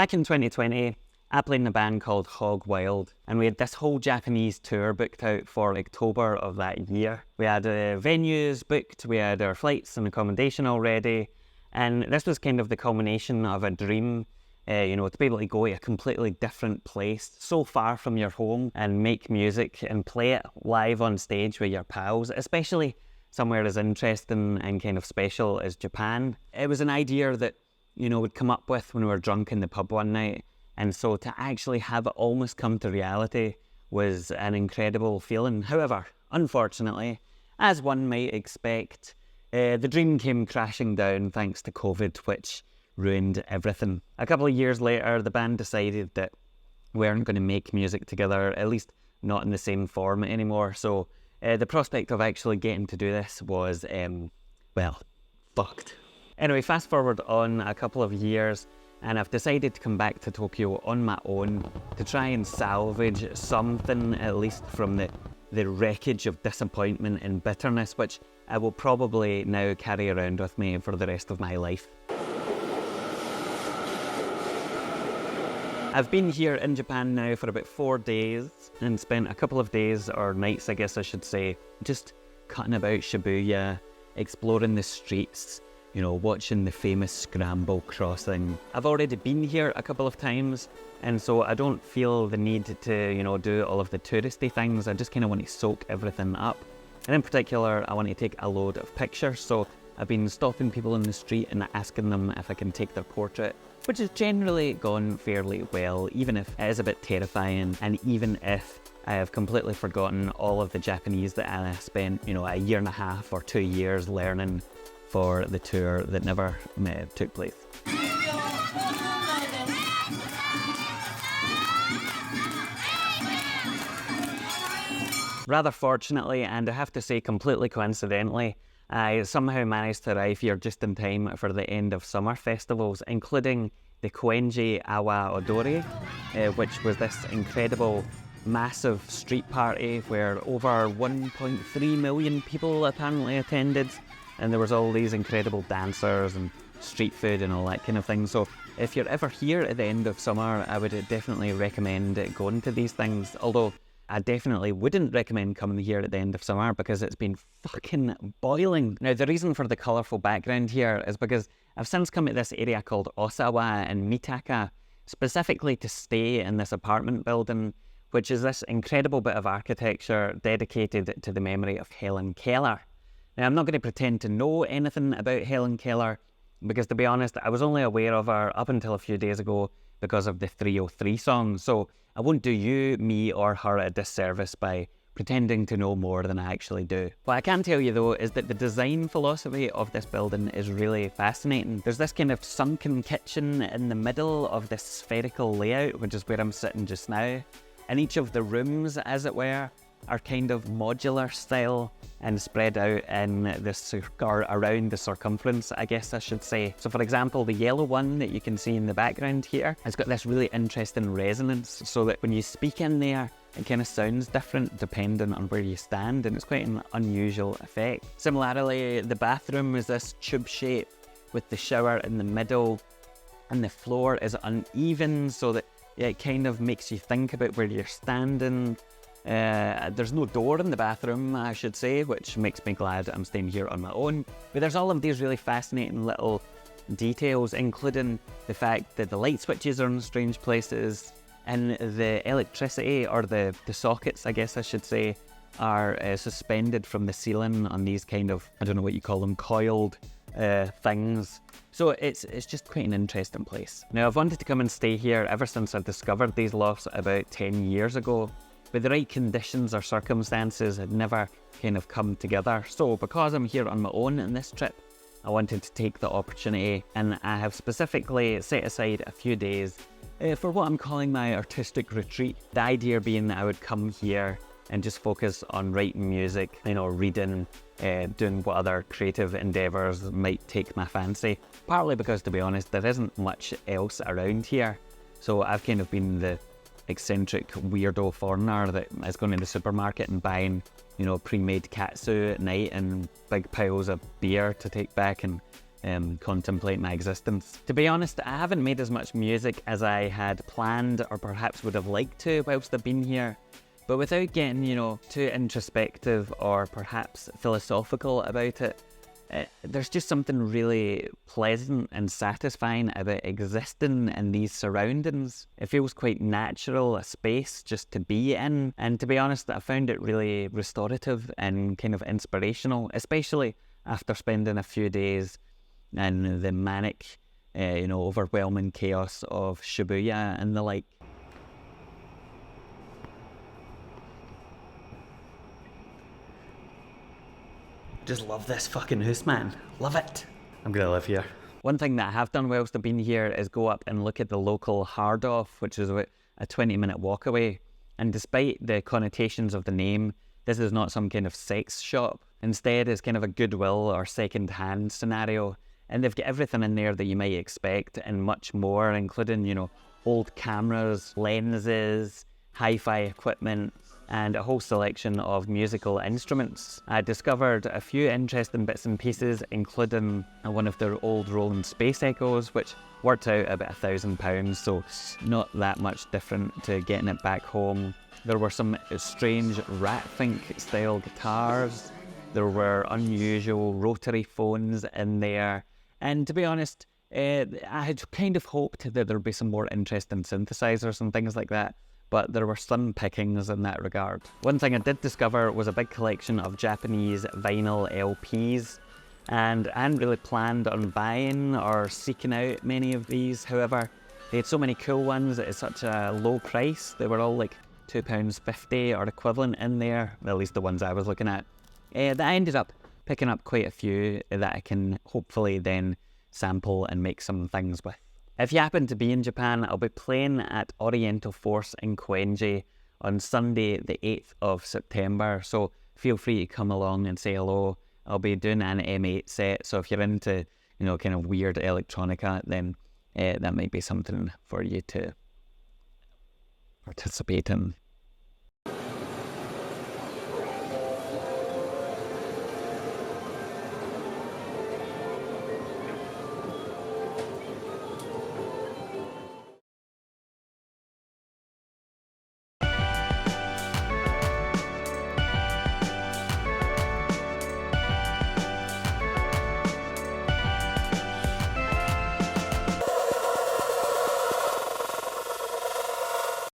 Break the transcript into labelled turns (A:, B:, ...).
A: back in 2020, I played in a band called Hog Wild, and we had this whole Japanese tour booked out for October of that year. We had venues booked, we had our flights and accommodation already, and this was kind of the culmination of a dream, to be able to go to a completely different place, so far from your home, and make music and play it live on stage with your pals, especially somewhere as interesting and kind of special as Japan. It was an idea that, we'd come up with when we were drunk in the pub one night, and so to actually have it almost come to reality was an incredible feeling. However, unfortunately, as one might expect, the dream came crashing down thanks to COVID, which ruined everything. A couple of years later, the band decided that we weren't going to make music together, at least not in the same form anymore. So the prospect of actually getting to do this was, fucked. Anyway, fast forward on a couple of years, and I've decided to come back to Tokyo on my own to try and salvage something, at least from the wreckage of disappointment and bitterness, which I will probably now carry around with me for the rest of my life. I've been here in Japan now for about 4 days and spent a couple of days, or nights I guess I should say, just cutting about Shibuya, exploring the streets, watching the famous Scramble Crossing. I've already been here a couple of times, and so I don't feel the need to, do all of the touristy things. I just kind of want to soak everything up. And in particular, I want to take a load of pictures, so I've been stopping people in the street and asking them if I can take their portrait, which has generally gone fairly well, even if it is a bit terrifying, and even if I have completely forgotten all of the Japanese that I spent, a year and a half or 2 years learning for the tour that never took place. Rather fortunately, and I have to say completely coincidentally, I somehow managed to arrive here just in time for the end of summer festivals, including the Koenji Awa Odori, which was this incredible, massive street party where over 1.3 million people apparently attended, and there was all these incredible dancers and street food and all that kind of thing. So if you're ever here at the end of summer, I would definitely recommend going to these things, although I definitely wouldn't recommend coming here at the end of summer because it's been fucking boiling. Now, the reason for the colourful background here is because I've since come to this area called Osawa in Mitaka, specifically to stay in this apartment building, which is this incredible bit of architecture dedicated to the memory of Helen Keller. Now, I'm not going to pretend to know anything about Helen Keller because, to be honest, I was only aware of her up until a few days ago because of the 303 song, so I won't do you, me, or her a disservice by pretending to know more than I actually do. What I can tell you though is that the design philosophy of this building is really fascinating. There's this kind of sunken kitchen in the middle of this spherical layout, which is where I'm sitting just now, and each of the rooms, as it were, are kind of modular style and spread out in around the circumference, I guess I should say. So for example, the yellow one that you can see in the background here has got this really interesting resonance, so that when you speak in there, it kind of sounds different depending on where you stand, and it's quite an unusual effect. Similarly, the bathroom is this tube shape with the shower in the middle, and the floor is uneven, so that it kind of makes you think about where you're standing. There's no door in the bathroom, I should say, which makes me glad I'm staying here on my own. But there's all of these really fascinating little details, including the fact that the light switches are in strange places, and the electricity, or the sockets, I guess I should say, are suspended from the ceiling on these kind of, I don't know what you call them, coiled things. So it's just quite an interesting place. Now, I've wanted to come and stay here ever since I discovered these lofts about 10 years ago. But the right conditions or circumstances had never kind of come together. So because I'm here on my own in this trip, I wanted to take the opportunity, and I have specifically set aside a few days for what I'm calling my artistic retreat. The idea being that I would come here and just focus on writing music, reading, doing what other creative endeavours might take my fancy. Partly because, to be honest, there isn't much else around here. So I've kind of been the eccentric weirdo foreigner that is going to the supermarket and buying, pre-made katsu at night and big piles of beer to take back and, contemplate my existence. To be honest, I haven't made as much music as I had planned or perhaps would have liked to whilst I've been here. But without getting, too introspective or perhaps philosophical about it, there's just something really pleasant and satisfying about existing in these surroundings. It feels quite natural, a space just to be in. And to be honest, I found it really restorative and kind of inspirational, especially after spending a few days in the manic, overwhelming chaos of Shibuya and the like. Just love this fucking house, man. Love it. I'm gonna live here. One thing that I have done whilst I've been here is go up and look at the local hard off, which is about a 20-minute walk away. And despite the connotations of the name, this is not some kind of sex shop. Instead, it's kind of a Goodwill or second-hand scenario. And they've got everything in there that you might expect and much more, including, old cameras, lenses, hi-fi equipment, and a whole selection of musical instruments. I discovered a few interesting bits and pieces, including one of their old Roland Space Echoes, which worked out about £1,000, so not that much different to getting it back home. There were some strange Ratfink style guitars. There were unusual rotary phones in there. And to be honest, I had kind of hoped that there'd be some more interesting synthesizers and things like that, but there were some pickings in that regard. One thing I did discover was a big collection of Japanese vinyl LPs, and I hadn't really planned on buying or seeking out many of these. However, they had so many cool ones at such a low price. They were all like £2.50 or equivalent in there, at least the ones I was looking at, that I ended up picking up quite a few that I can hopefully then sample and make some things with. If you happen to be in Japan, I'll be playing at Oriental Force in Koenji on Sunday the 8th of September, so feel free to come along and say hello. I'll be doing an M8 set, so if you're into, kind of weird electronica, then that might be something for you to participate in.